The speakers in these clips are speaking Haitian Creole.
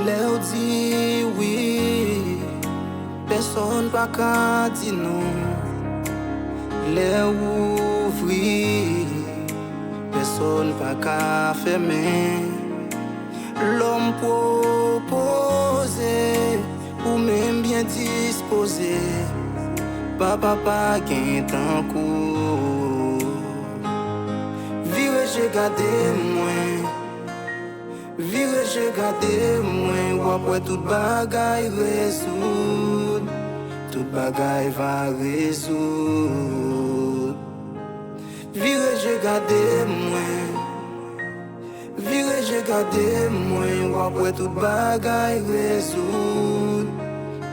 Lèo di oui, personne pa ka di non. Lèo ouvri, personne pa ka fermer. L'homme proposé, ou même bien disposé, papa pa gen tan kou. Vire j'ai gardé moins. Vire j'ai gardé moins, ou après toute bagaille résoudre, toute bagaille va résoudre. Vire j'ai gardé moins, vire j'ai gardé moins, ou après toute bagaille résoudre,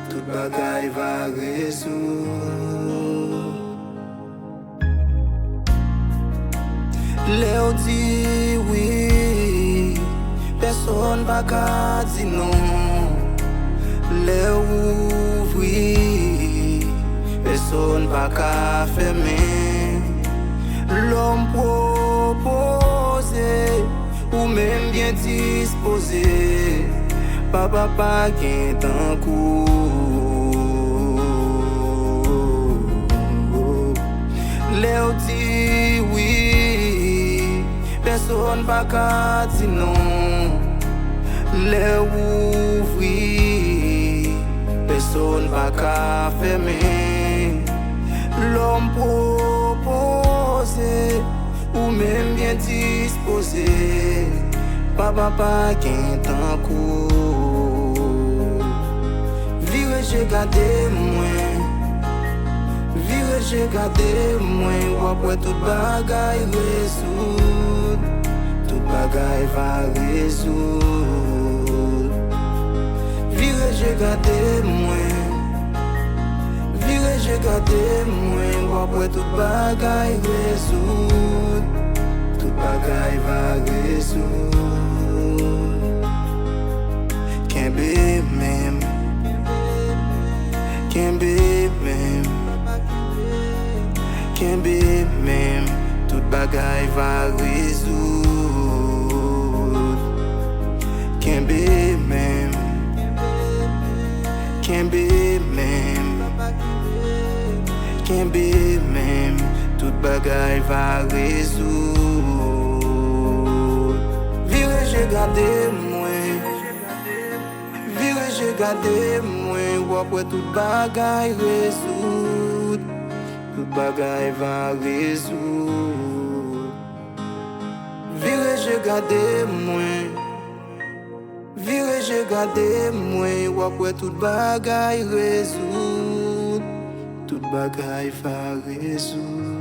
toute bagaille va résoudre. Léo dit oui. Personne pa ka di non. Lèo ouvri, personne pa ka fermer. L'homme proposé, ou même bien disposé, papa pa gen tan kou. Lèo di oui, personne pa ka di non. Lèo ouvri, personne pa ka fermer. L'homme proposé, ou même bien disposé, papa pa gen tan kou. Vire j'ai gardé moins, vire j'ai gardé moins, ou après toute bagaille résoudre, toute bagaille va résoudre. Vire j'ai gardé moins, vire j'ai gardé moins, ou après toute bagaille résoudre, toute bagaille va résoudre. Kembe même, Kembe men, tout bagay va rezoud. Kembe men, tout bagay va rezoud. Vire j'ai gardé mwen, vire j'ai gardé mwen, wapwe tout bagay rezoud. Tout bagay va rezoud. Vire j'ai gardé mwen, vire j'ai gardé mwen, wapwe tout bagay rezoud. Tout bagay va rezoud.